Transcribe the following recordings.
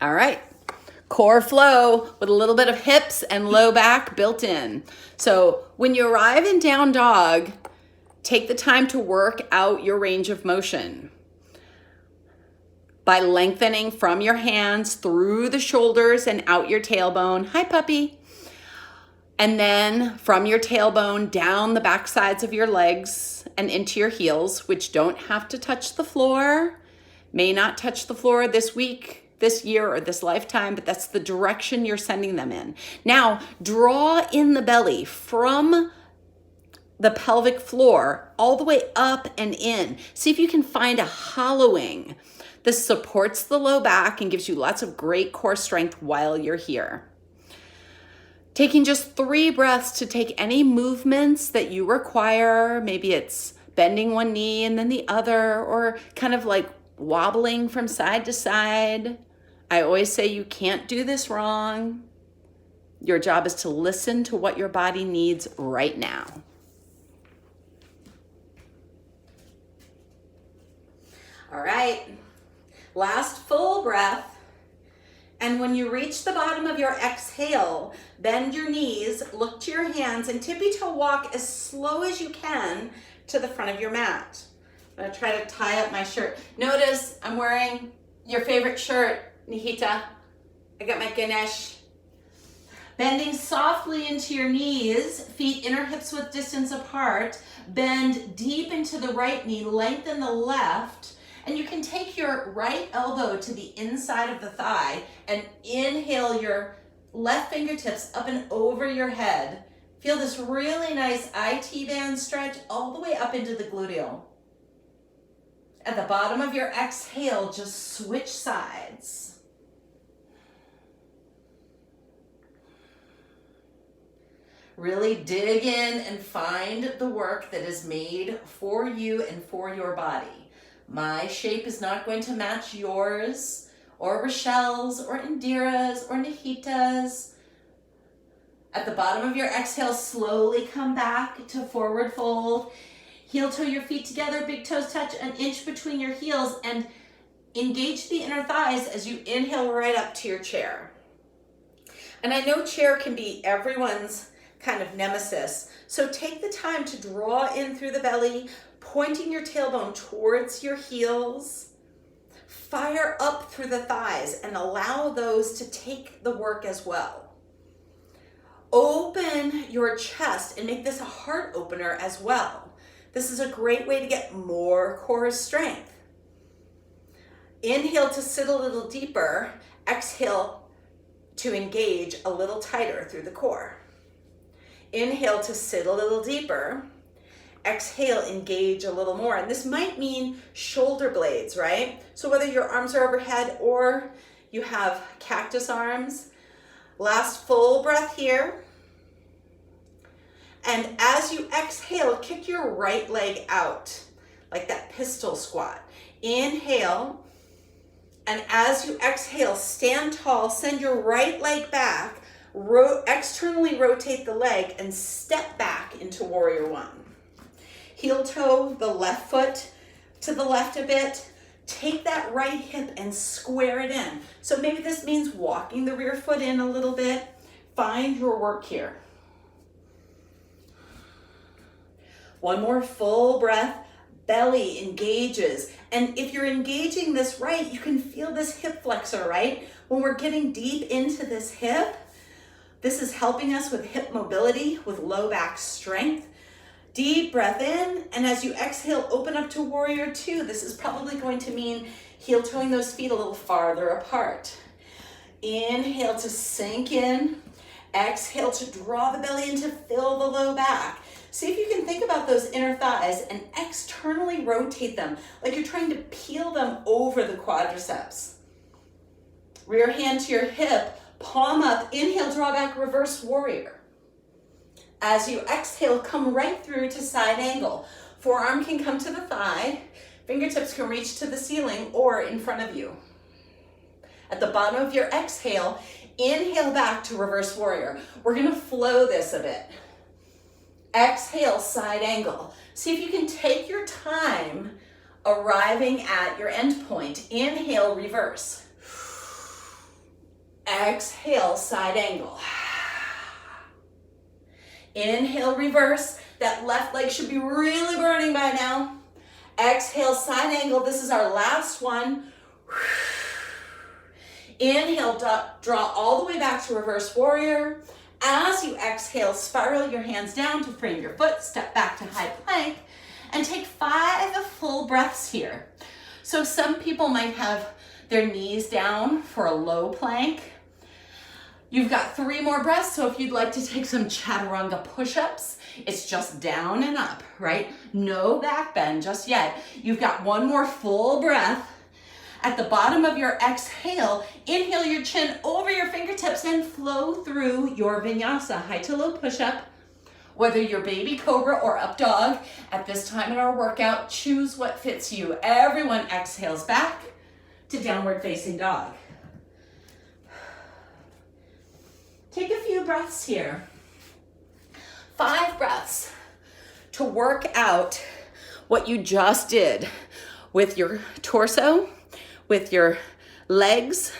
All right. Core flow with a little bit of hips and low back built in. So when you arrive in down dog, take the time to work out your range of motion by lengthening from your hands through the shoulders and out your tailbone. Hi, puppy. And then from your tailbone down the back sides of your legs and into your heels, which don't have to touch the floor, may not touch the floor this week, this year, or this lifetime, but that's the direction you're sending them in. Now, draw in the belly from the pelvic floor all the way up and in. See if you can find a hollowing. This supports the low back and gives you lots of great core strength while you're here. Taking just 3 breaths to take any movements that you require. Maybe it's bending one knee and then the other, or kind of like wobbling from side to side. I always say you can't do this wrong. Your job is to listen to what your body needs right now. All right, last full breath. And when you reach the bottom of your exhale, bend your knees, look to your hands, and tippy-toe walk as slow as you can to the front of your mat. I'm gonna try to tie up my shirt. Notice I'm wearing your favorite shirt, Nihita. I got my Ganesh. Bending softly into your knees, feet inner hips width distance apart. Bend deep into the right knee, lengthen the left. And you can take your right elbow to the inside of the thigh and inhale your left fingertips up and over your head. Feel this really nice IT band stretch all the way up into the gluteal. At the bottom of your exhale, just switch sides. Really dig in and find the work that is made for you and for your body. My shape is not going to match yours, or Rochelle's, or Indira's, or Nihita's. At the bottom of your exhale, slowly come back to forward fold. Heel toe your feet together, big toes touch an inch between your heels, and engage the inner thighs as you inhale right up to your chair. And I know chair can be everyone's kind of nemesis, so take the time to draw in through the belly, pointing your tailbone towards your heels. Fire up through the thighs and allow those to take the work as well. Open your chest and make this a heart opener as well. This is a great way to get more core strength. Inhale to sit a little deeper. Exhale to engage a little tighter through the core. Inhale to sit a little deeper. Exhale, engage a little more. And this might mean shoulder blades, right? So whether your arms are overhead or you have cactus arms, last full breath here. And as you exhale, kick your right leg out, like that pistol squat. Inhale, and as you exhale, stand tall, send your right leg back, externally rotate the leg, and step back into warrior one. Heel toe the left foot to the left a bit. Take that right hip and square it in. So maybe this means walking the rear foot in a little bit. Find your work here. One more full breath. Belly engages. And if you're engaging this right, you can feel this hip flexor, right? When we're getting deep into this hip, this is helping us with hip mobility, with low back strength. Deep breath in, and as you exhale, open up to warrior two. This is probably going to mean heel toeing those feet a little farther apart. Inhale to sink in. Exhale to draw the belly in to fill the low back. See if you can think about those inner thighs and externally rotate them, like you're trying to peel them over the quadriceps. Rear hand to your hip, palm up, inhale, draw back, reverse warrior. As you exhale, come right through to side angle. Forearm can come to the thigh, fingertips can reach to the ceiling or in front of you. At the bottom of your exhale, inhale back to reverse warrior. We're gonna flow this a bit. Exhale, side angle. See if you can take your time arriving at your end point. Inhale, reverse. Exhale, side angle. Inhale, reverse. That left leg should be really burning by now. Exhale, side angle. This is our last one. Inhale, draw all the way back to reverse warrior. As you exhale, spiral your hands down to frame your foot, step back to high plank, and take 5 full breaths here. So some people might have their knees down for a low plank. You've got 3 more breaths, so if you'd like to take some chaturanga push-ups, it's just down and up, right? No back bend just yet. You've got 1 more full breath. At the bottom of your exhale, inhale your chin over your fingertips and flow through your vinyasa, high to low push-up. Whether you're baby cobra or up dog, at this time in our workout, choose what fits you. Everyone exhales back to downward facing dog. Take a few breaths here. 5 breaths to work out what you just did with your torso, with your legs,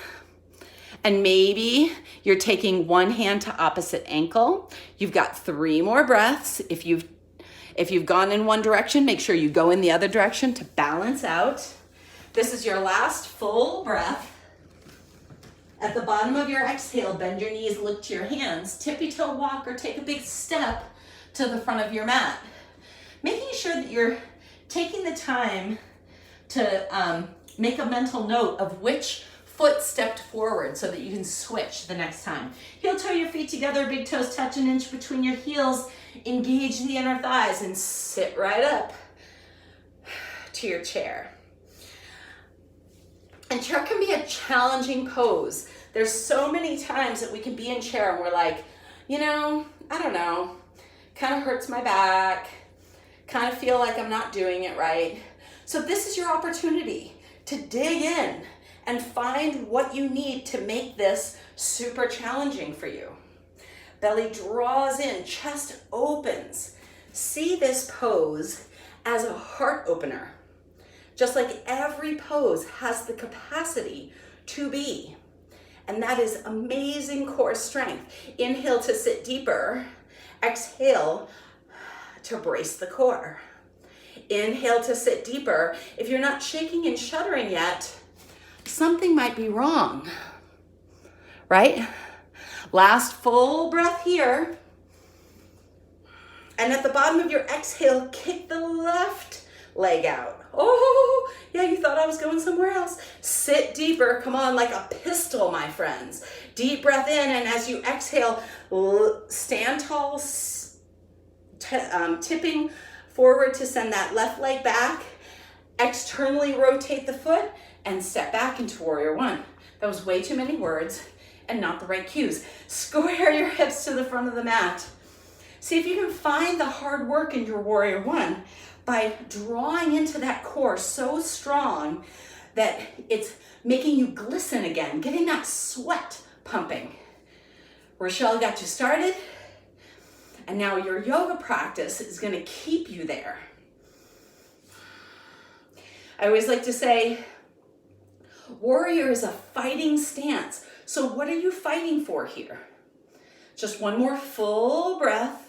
and maybe you're taking one hand to opposite ankle. You've got 3 more breaths. If you've gone in one direction, make sure you go in the other direction to balance out. This is your last full breath. At the bottom of your exhale, bend your knees, look to your hands, tippy-toe walk or take a big step to the front of your mat. Making sure that you're taking the time to make a mental note of which foot stepped forward so that you can switch the next time. Heel toe your feet together, big toes touch an inch between your heels, engage the inner thighs and sit right up to your chair. And chair can be a challenging pose. There's so many times that we can be in chair and we're like, you know, I don't know, kind of hurts my back, kind of feel like I'm not doing it right. So this is your opportunity to dig in and find what you need to make this super challenging for you. Belly draws in, chest opens. See this pose as a heart opener. Just like every pose has the capacity to be. And that is amazing core strength. Inhale to sit deeper. Exhale to brace the core. Inhale to sit deeper. If you're not shaking and shuddering yet, something might be wrong, right? Last full breath here. And at the bottom of your exhale, kick the left leg out. Oh, yeah, you thought I was going somewhere else. Sit deeper. Come on, like a pistol, my friends. Deep breath in, and as you exhale, stand tall, tipping forward to send that left leg back. Externally rotate the foot and step back into warrior 1. That was way too many words and not the right cues. Square your hips to the front of the mat. See if you can find the hard work in your warrior 1 by drawing into that core so strong that it's making you glisten again, getting that sweat pumping. Rochelle got you started, and now your yoga practice is gonna keep you there. I always like to say, warrior is a fighting stance. So what are you fighting for here? Just 1 more full breath.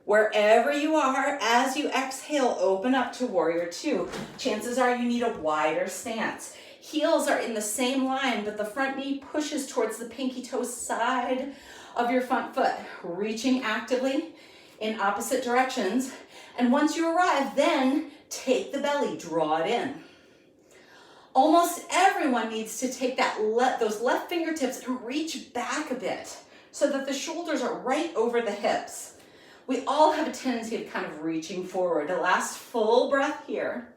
Wherever you are, as you exhale, open up to warrior 2. Chances are you need a wider stance. Heels are in the same line, but the front knee pushes towards the pinky toe side of your front foot, reaching actively in opposite directions. And once you arrive, then take the belly, draw it in. Almost everyone needs to take those left fingertips and reach back a bit so that the shoulders are right over the hips. We all have a tendency of kind of reaching forward. The last full breath here.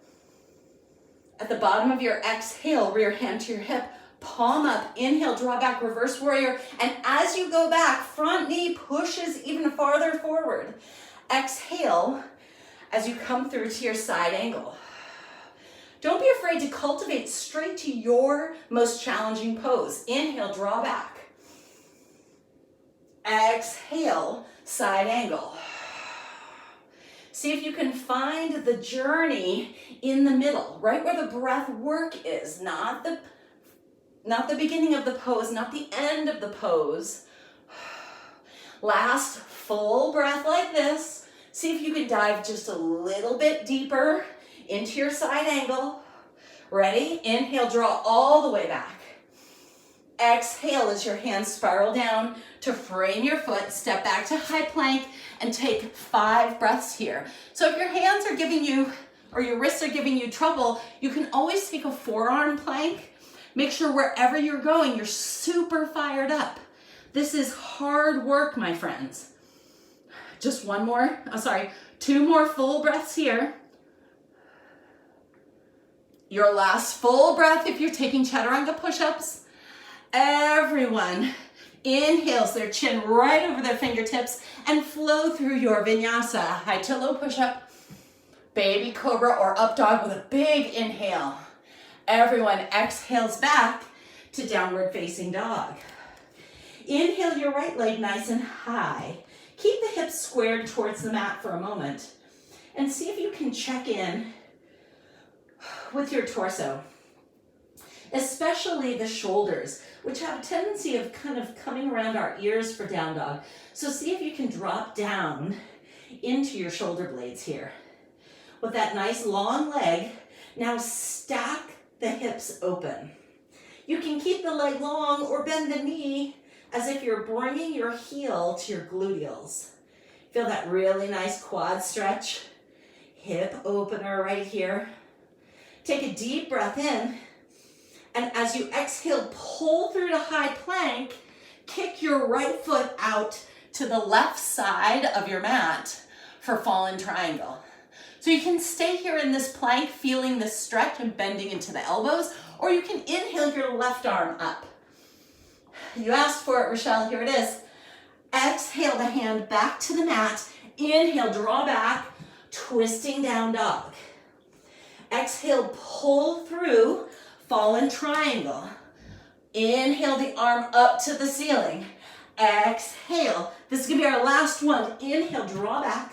At the bottom of your exhale, rear hand to your hip, palm up, inhale, draw back, reverse warrior. And as you go back, front knee pushes even farther forward. Exhale as you come through to your side angle. Don't be afraid to cultivate straight to your most challenging pose. Inhale, draw back. Exhale, side angle. See if you can find the journey in the middle, right where the breath work is, not the Not the beginning of the pose, not the end of the pose. Last full breath like this. See if you can dive just a little bit deeper into your side angle. Ready? Inhale, draw all the way back. Exhale as your hands spiral down to frame your foot, step back to high plank, and take 5 breaths here. So if your hands are giving you, or your wrists are giving you trouble, you can always take a forearm plank. Make sure wherever you're going, you're super fired up. This is hard work, my friends. Just 2 more full breaths here. Your last full breath if you're taking chaturanga push-ups. Everyone inhales their chin right over their fingertips and flow through your vinyasa. High to low push-up, baby cobra or up dog with a big inhale. Everyone exhales back to downward facing dog. Inhale your right leg nice and high. Keep the hips squared towards the mat for a moment and see if you can check in with your torso, especially the shoulders, which have a tendency of kind of coming around our ears for down dog. So see if you can drop down into your shoulder blades here. With that nice long leg, now stack the hips open. You can keep the leg long or bend the knee as if you're bringing your heel to your gluteals. Feel that really nice quad stretch. Hip opener right here. Take a deep breath in, and as you exhale, pull through to high plank, kick your right foot out to the left side of your mat for fallen triangle. So you can stay here in this plank, feeling this stretch and bending into the elbows, or you can inhale your left arm up. You asked for it, Rochelle, here it is. Exhale the hand back to the mat. Inhale, draw back, twisting down dog. Exhale, pull through, fallen triangle. Inhale the arm up to the ceiling. Exhale. This is gonna be our last one. Inhale, draw back.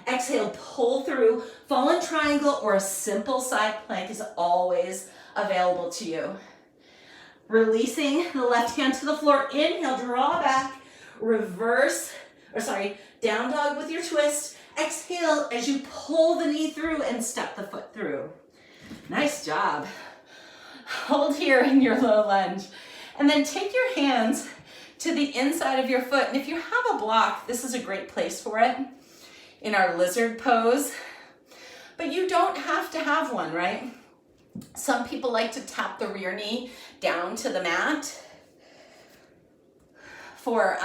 Exhale, pull through. Fallen triangle or a simple side plank is always available to you. Releasing the left hand to the floor. Inhale, draw back. Down dog with your twist. Exhale as you pull the knee through and step the foot through. Nice job. Hold here in your low lunge. And then take your hands to the inside of your foot. And if you have a block, this is a great place for it in our lizard pose. But you don't have to have one, right? Some people like to tap the rear knee down to the mat for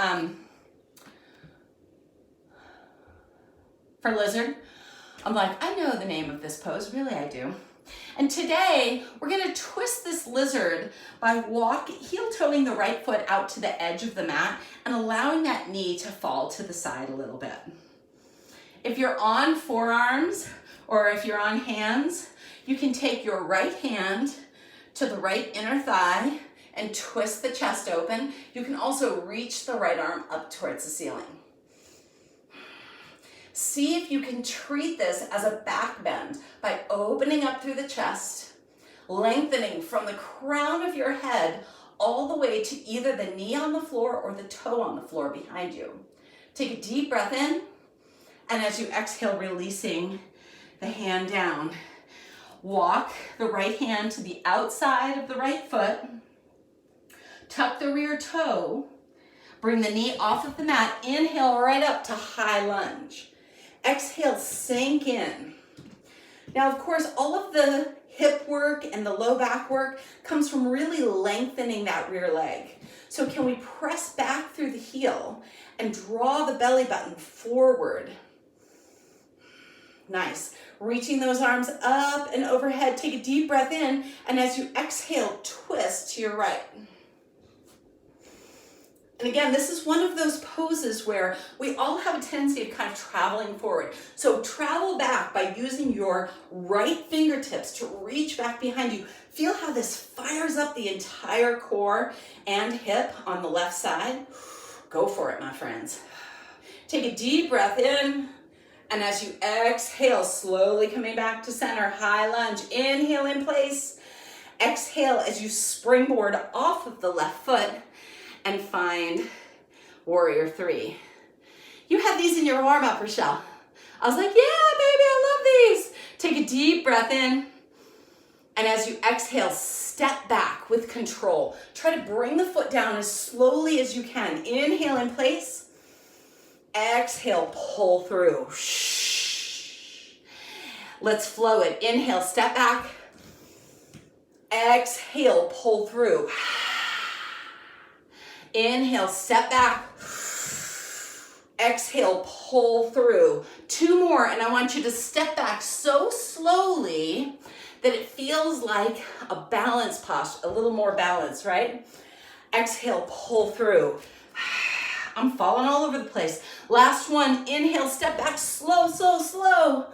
lizard. I'm like, I know the name of this pose, really I do. And today we're gonna twist this lizard by heel-toeing the right foot out to the edge of the mat and allowing that knee to fall to the side a little bit. If you're on forearms or if you're on hands, you can take your right hand to the right inner thigh and twist the chest open. You can also reach the right arm up towards the ceiling. See if you can treat this as a back bend by opening up through the chest, lengthening from the crown of your head all the way to either the knee on the floor or the toe on the floor behind you. Take a deep breath in, and as you exhale, releasing the hand down. Walk the right hand to the outside of the right foot, tuck the rear toe, bring the knee off of the mat, inhale right up to high lunge. Exhale, sink in. Now, of course, all of the hip work and the low back work comes from really lengthening that rear leg. So can we press back through the heel and draw the belly button forward? Nice. Reaching those arms up and overhead. Take a deep breath in, and as you exhale, twist to your right. And again, this is one of those poses where we all have a tendency of kind of traveling forward. So travel back by using your right fingertips to reach back behind you. Feel how this fires up the entire core and hip on the left side. Go for it, my friends. Take a deep breath in, and as you exhale, slowly coming back to center, high lunge. Inhale in place. Exhale as you springboard off of the left foot and find warrior three. You had these in your warm-up, Rochelle. I was like, yeah, baby, I love these. Take a deep breath in. And as you exhale, step back with control. Try to bring the foot down as slowly as you can. Inhale in place. Exhale, pull through. Let's flow it. Inhale, step back. Exhale, pull through. Inhale, step back. Exhale, pull through. Two more, and I want you to step back so slowly that it feels like a balance posture, a little more balance, right? Exhale, pull through. I'm falling all over the place. Last one, inhale, step back, slow, slow, slow.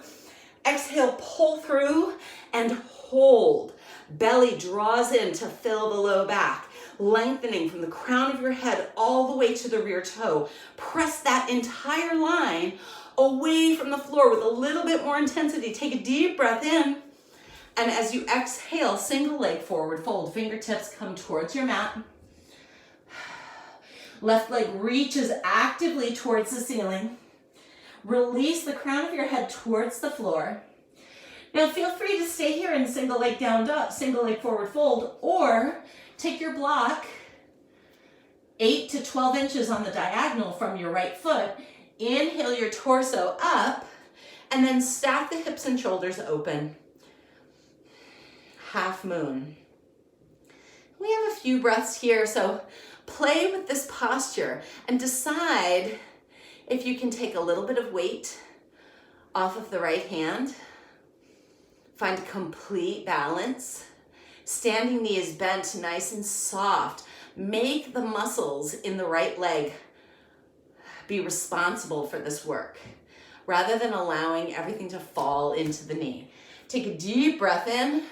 Exhale, pull through and hold. Belly draws in to fill the low back, lengthening from the crown of your head all the way to the rear toe. Press that entire line away from the floor with a little bit more intensity. Take a deep breath in. And as you exhale, single leg forward fold. Fingertips come towards your mat. Left leg reaches actively towards the ceiling. Release the crown of your head towards the floor. Now feel free to stay here in single leg down dog, single leg forward fold, or take your block 8 to 12 inches on the diagonal from your right foot. Inhale your torso up, and then stack the hips and shoulders open. Half moon. We have a few breaths here, so play with this posture and decide if you can take a little bit of weight off of the right hand. Find complete balance. Standing knee is bent nice and soft. Make the muscles in the right leg be responsible for this work, rather than allowing everything to fall into the knee. Take a deep breath in,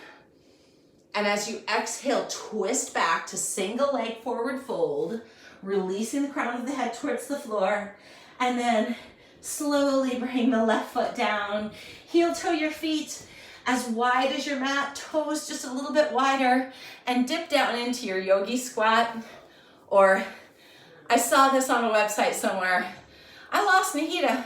and as you exhale, twist back to single leg forward fold, releasing the crown of the head towards the floor, and then slowly bring the left foot down. Heel toe your feet as wide as your mat, toes just a little bit wider, and dip down into your yogi squat. Or I saw this on a website somewhere. I lost Nahida.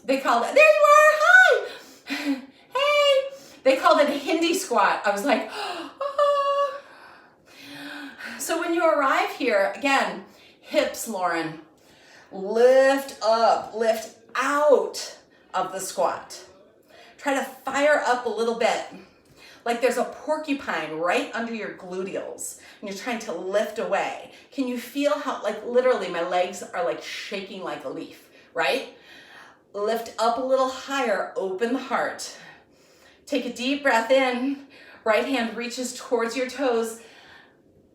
They called it, there you are, hi, hey. They called it a Hindi squat. I was like, oh. So when you arrive here, again, hips, Lauren, lift up, lift out of the squat. Try to fire up a little bit, like there's a porcupine right under your gluteals, and you're trying to lift away. Can you feel how, like literally my legs are like shaking like a leaf, right? Lift up a little higher, open the heart. Take a deep breath in, right hand reaches towards your toes,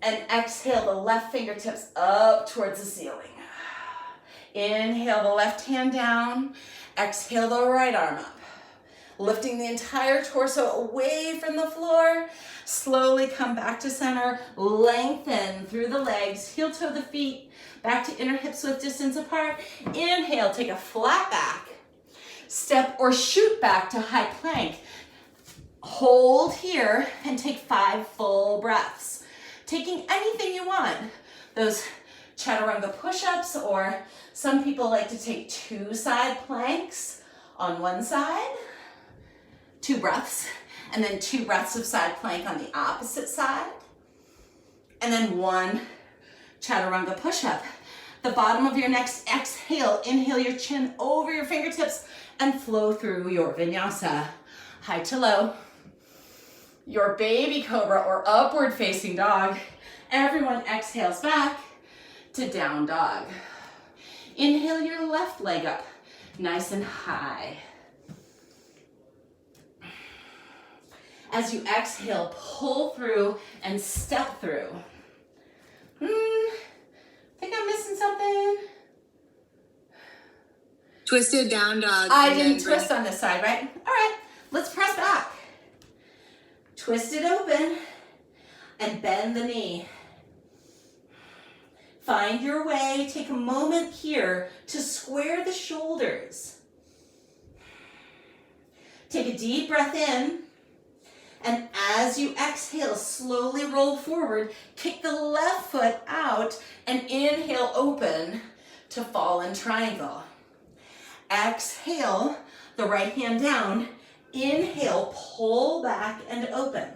and exhale the left fingertips up towards the ceiling. Inhale the left hand down, exhale the right arm up. Lifting the entire torso away from the floor. Slowly come back to center. Lengthen through the legs. Heel toe the feet. Back to inner hips width distance apart. Inhale, take a flat back. Step or shoot back to high plank. Hold here and take 5 full breaths. Taking anything you want. Those chaturanga push-ups, or some people like to take 2 side planks on one side. 2 breaths, and then 2 breaths of side plank on the opposite side, and then 1 chaturanga push-up. The bottom of your next exhale, inhale your chin over your fingertips and flow through your vinyasa. High to low. Your baby cobra or upward facing dog. Everyone exhales back to down dog. Inhale your left leg up, nice and high. As you exhale, pull through and step through. Think I'm missing something? Twisted down dog. I didn't twist on this side, right? All right, let's press back. Twist it open and bend the knee. Find your way. Take a moment here to square the shoulders. Take a deep breath in. And as you exhale, slowly roll forward, kick the left foot out, and inhale, open to fallen triangle. Exhale, the right hand down. Inhale, pull back and open.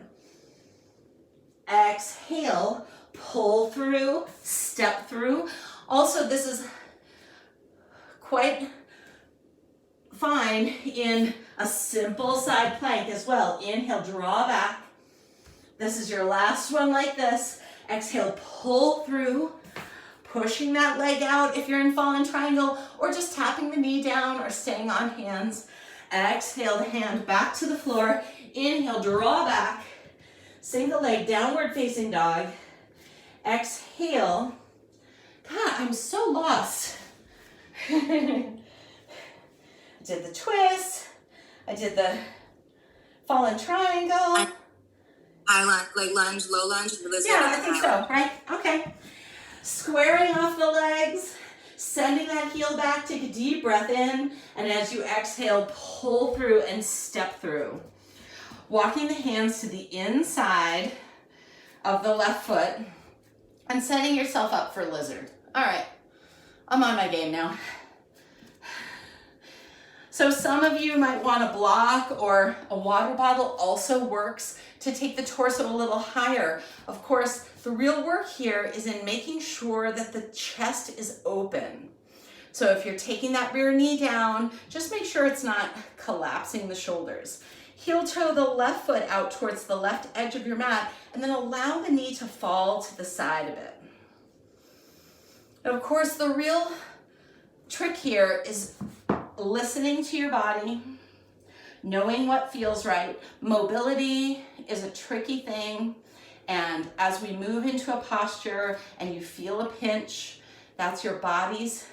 Exhale, pull through, step through. Also, this is quite fine in a simple side plank as well. Inhale, draw back. This is your last one like this. Exhale, pull through, pushing that leg out if you're in fallen triangle, or just tapping the knee down or staying on hands. Exhale, the hand back to the floor. Inhale, draw back. Single leg, downward facing dog. Exhale. God, I'm so lost. I did the twist. I did the fallen triangle. High lunge, like lunge, low lunge. Yeah, I think so, right? Okay. Squaring off the legs, sending that heel back, take a deep breath in, and as you exhale, pull through and step through. Walking the hands to the inside of the left foot and setting yourself up for lizard. All right, I'm on my game now. So some of you might want a block, or a water bottle also works to take the torso a little higher. Of course, the real work here is in making sure that the chest is open. So if you're taking that rear knee down, just make sure it's not collapsing the shoulders. Heel toe the left foot out towards the left edge of your mat, and then allow the knee to fall to the side a bit. And of course, the real trick here is listening to your body, knowing what feels right. Mobility is a tricky thing, and as we move into a posture and you feel a pinch, that's your body's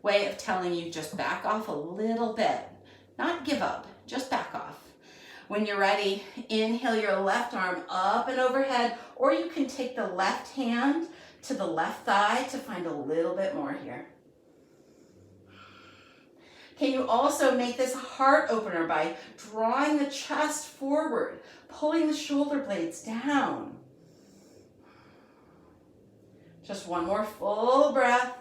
way of telling you just back off a little bit. Not give up, just back off. When you're ready, inhale your left arm up and overhead, or you can take the left hand to the left thigh to find a little bit more here. Can you also make this a heart opener by drawing the chest forward, pulling the shoulder blades down? Just one more full breath.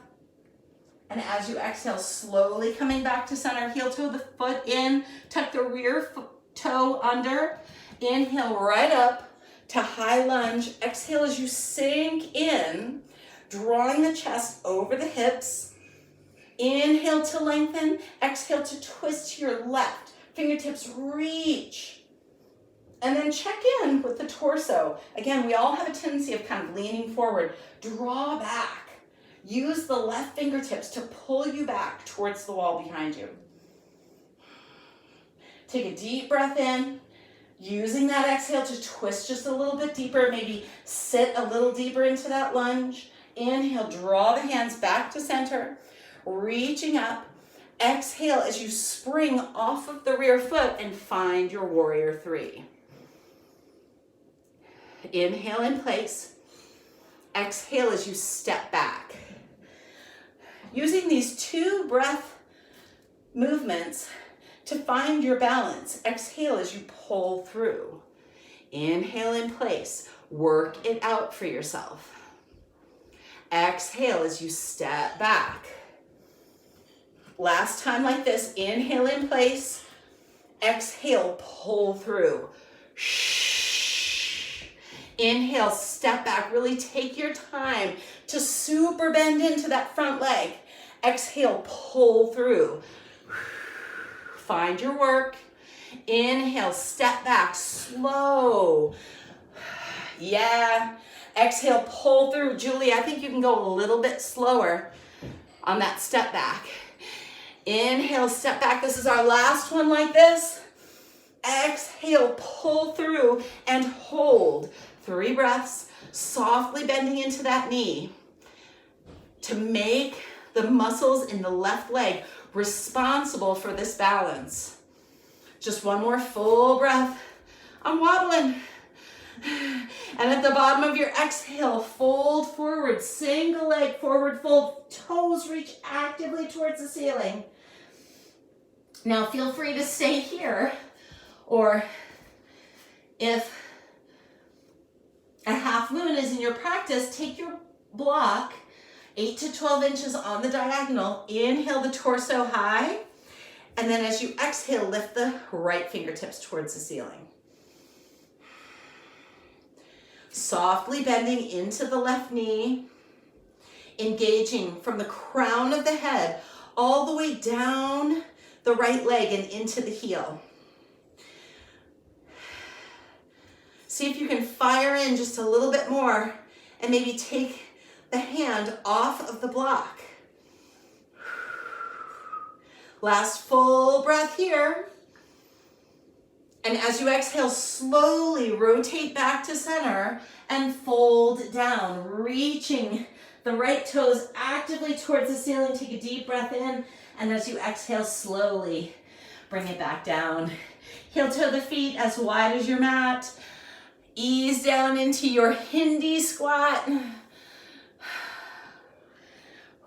And as you exhale, slowly coming back to center, heel toe the foot in, tuck the rear toe under. Inhale right up to high lunge. Exhale as you sink in, drawing the chest over the hips. Inhale to lengthen, exhale to twist to your left. Fingertips reach. And then check in with the torso. Again, we all have a tendency of kind of leaning forward. Draw back. Use the left fingertips to pull you back towards the wall behind you. Take a deep breath in, using that exhale to twist just a little bit deeper, maybe sit a little deeper into that lunge. Inhale, draw the hands back to center. Reaching up, exhale as you spring off of the rear foot and find your warrior three. Inhale in place, exhale as you step back. Using these two breath movements to find your balance. Exhale as you pull through. Inhale in place, work it out for yourself. Exhale as you step back. Last time like this, inhale in place, exhale, pull through. Shh. Inhale, step back, really take your time to super bend into that front leg. Exhale, pull through. Find your work. Inhale, step back, slow. Yeah. Exhale, pull through. Julie, I think you can go a little bit slower on that step back. Inhale, step back. This is our last one like this. Exhale, pull through and hold. 3 breaths, softly bending into that knee to make the muscles in the left leg responsible for this balance. Just one more full breath. I'm wobbling. And at the bottom of your exhale, fold forward, single leg forward fold, toes reach actively towards the ceiling. Now feel free to stay here, or If a half moon is in your practice, take your block 8 to 12 inches on the diagonal. Inhale the torso high. And then as you exhale, lift the right fingertips towards the ceiling. Softly bending into the left knee. Engaging from the crown of the head all the way down the right leg and into the heel. See if you can fire in just a little bit more and maybe take the hand off of the block. Last full breath here. And as you exhale, slowly rotate back to center and fold down, reaching the right toes actively towards the ceiling. Take a deep breath in, and as you exhale, slowly bring it back down. Heel toe the feet as wide as your mat. Ease down into your Hindi squat.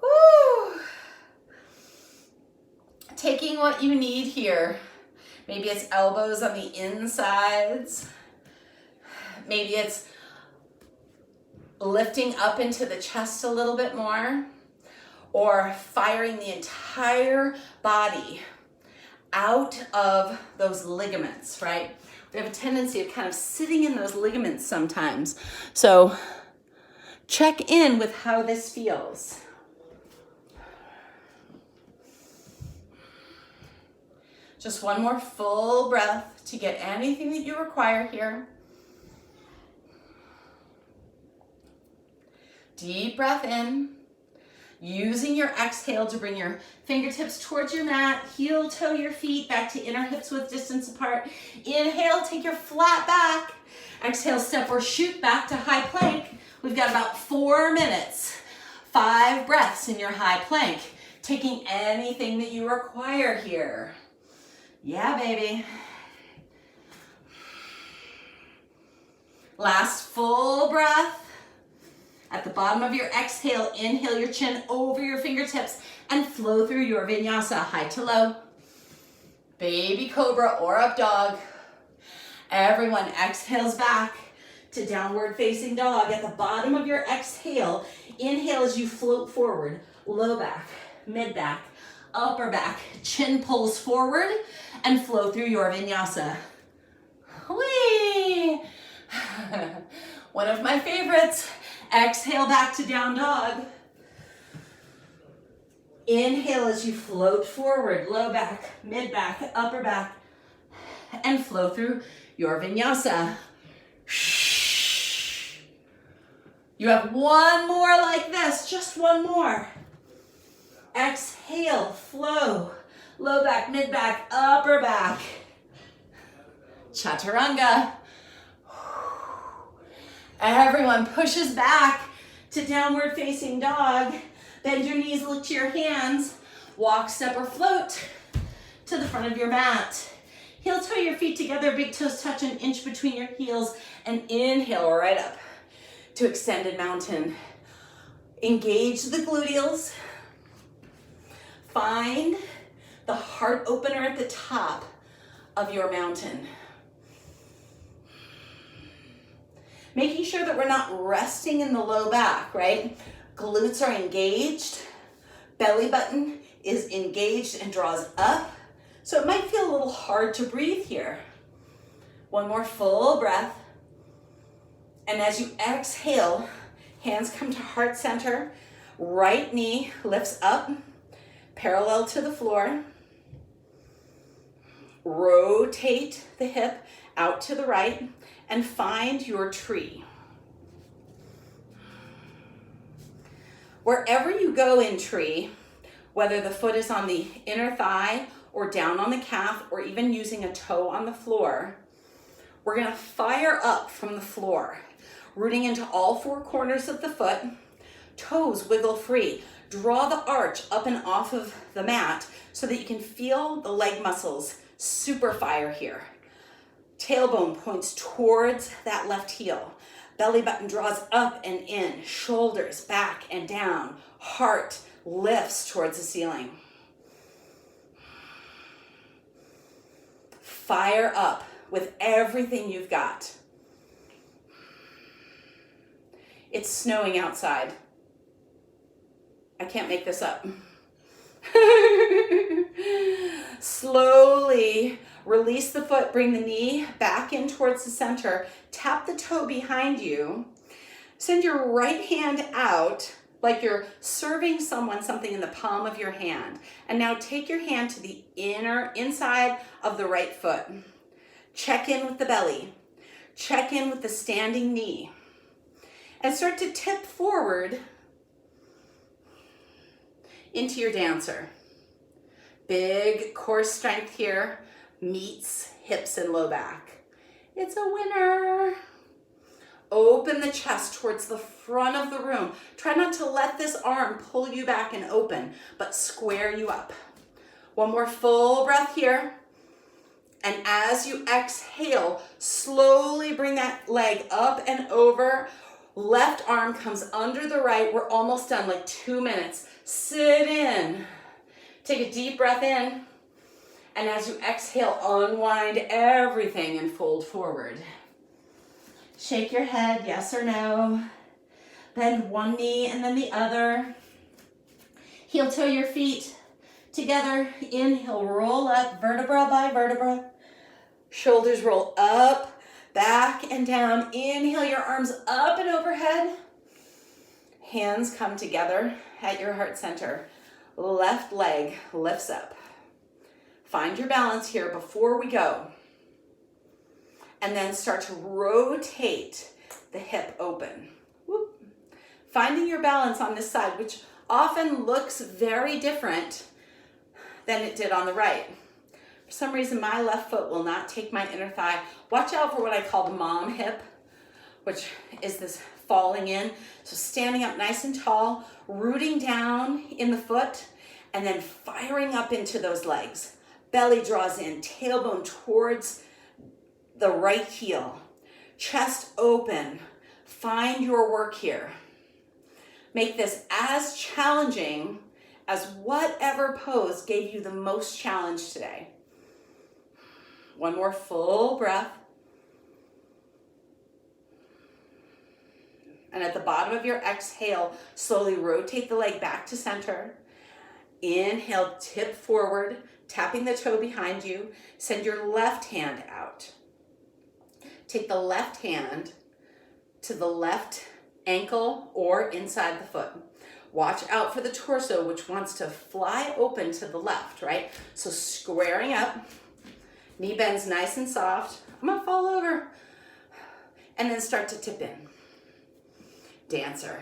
Woo. Taking what you need here. Maybe it's elbows on the insides. Maybe it's lifting up into the chest a little bit more, or firing the entire body out of those ligaments, right? We have a tendency of kind of sitting in those ligaments sometimes. So check in with how this feels. Just one more full breath to get anything that you require here. Deep breath in, using your exhale to bring your fingertips towards your mat, heel toe your feet back to inner hips width distance apart. Inhale, take your flat back. Exhale, step or shoot back to high plank. We've got about 4 minutes, 5 breaths in your high plank, taking anything that you require here. Yeah, baby. Last full breath. At the bottom of your exhale, inhale your chin over your fingertips and flow through your vinyasa, high to low. Baby cobra or up dog. Everyone exhales back to downward facing dog. At the bottom of your exhale, inhale as you float forward, low back, mid back, upper back, chin pulls forward and flow through your vinyasa. Whee! One of my favorites. Exhale back to down dog. Inhale as you float forward, low back, mid back, upper back, and flow through your vinyasa. You have one more like this, just one more. Exhale, flow, low back, mid back, upper back. Chaturanga. Everyone pushes back to downward facing dog. Bend your knees, look to your hands. Walk, step, or float to the front of your mat. Heel toe your feet together, big toes touch an inch between your heels, and inhale right up to extended mountain. Engage the gluteals. Find the heart opener at the top of your mountain. Making sure that we're not resting in the low back, right? Glutes are engaged. Belly button is engaged and draws up. So it might feel a little hard to breathe here. One more full breath. And as you exhale, hands come to heart center. Right knee lifts up, parallel to the floor. Rotate the hip out to the right and find your tree. Wherever you go in tree, whether the foot is on the inner thigh or down on the calf or even using a toe on the floor, we're gonna fire up from the floor, rooting into all 4 corners of the foot, toes wiggle free. Draw the arch up and off of the mat so that you can feel the leg muscles super fire here. Tailbone points towards that left heel. Belly button draws up and in. Shoulders back and down. Heart lifts towards the ceiling. Fire up. with everything you've got. It's snowing outside. I can't make this up. Slowly release the foot, bring the knee back in towards the center, tap the toe behind you, send your right hand out like you're serving someone something in the palm of your hand. And now take your hand to the inside of the right foot. Check in with the belly. Check in with the standing knee. And start to tip forward into your dancer. Big core strength here meets hips and low back. It's a winner. Open the chest towards the front of the room. Try not to let this arm pull you back and open, but square you up. One more full breath here. And as you exhale, slowly bring that leg up and over. Left arm comes under the right. We're almost done, like 2 minutes. Sit in. Take a deep breath in. And as you exhale, unwind everything and fold forward. Shake your head, yes or no. Bend one knee and then the other. Heel toe your feet together. Inhale, roll up, vertebra by vertebra. Shoulders roll up, back and down. Inhale your arms up and overhead. Hands come together at your heart center. Left leg lifts up. Find your balance here before we go. And then start to rotate the hip open. Whoop. Finding your balance on this side, which often looks very different than it did on the right. For some reason, my left foot will not take my inner thigh. Watch out for what I call the mom hip, which is this falling in. So standing up nice and tall, rooting down in the foot, and then firing up into those legs. Belly draws in, tailbone towards the right heel. Chest open. Find your work here. Make this as challenging as whatever pose gave you the most challenge today. One more full breath. And at the bottom of your exhale, slowly rotate the leg back to center. Inhale, tip forward, tapping the toe behind you. Send your left hand out. Take the left hand to the left ankle or inside the foot. Watch out for the torso, which wants to fly open to the left, right? So squaring up, knee bends nice and soft. I'm gonna fall over. And then start to tip in. Dancer.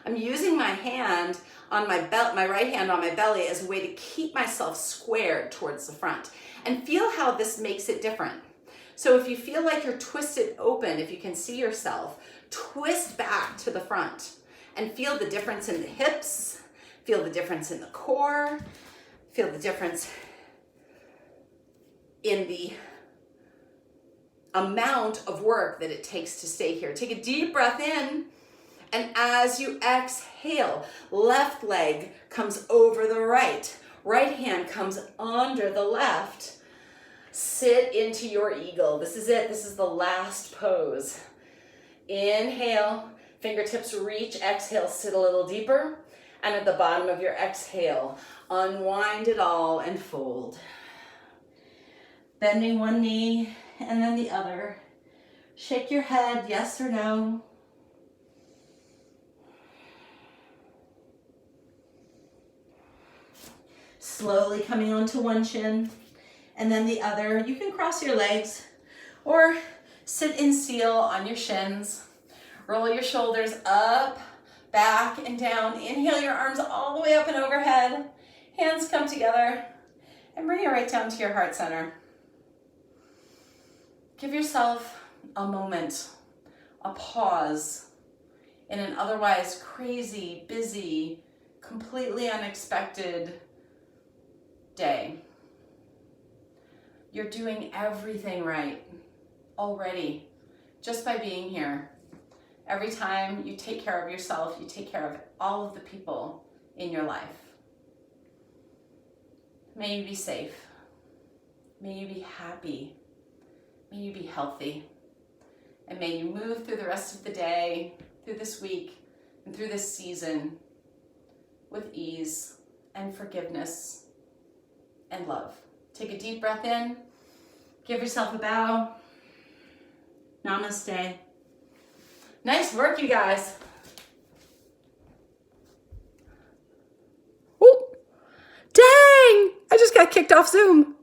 I'm using my hand on my right hand on my belly as a way to keep myself squared towards the front. And feel how this makes it different. So if you feel like you're twisted open, if you can see yourself, twist back to the front and feel the difference in the hips, feel the difference in the core, feel the difference in the amount of work that it takes to stay here. Take a deep breath in, and as you exhale, left leg comes over the right. Right hand comes under the left. Sit into your eagle. This is it. This is the last pose. Inhale, fingertips reach. Exhale, sit a little deeper. And at the bottom of your exhale, unwind it all and fold. Bending one knee and then the other. Shake your head, yes or no. Slowly coming onto one shin and then the other. You can cross your legs or sit in seal on your shins. Roll your shoulders up, back, and down. Inhale your arms all the way up and overhead. Hands come together and bring it right down to your heart center. Give yourself a moment, a pause in an otherwise crazy, busy, completely unexpected day. You're doing everything right already just by being here. Every time you take care of yourself, you take care of all of the people in your life. May you be safe. May you be happy. May you be healthy. And may you move through the rest of the day, through this week, and through this season with ease and forgiveness and love. Take a deep breath in. Give yourself a bow. Namaste. Nice work, you guys. Ooh. Dang! I just got kicked off Zoom.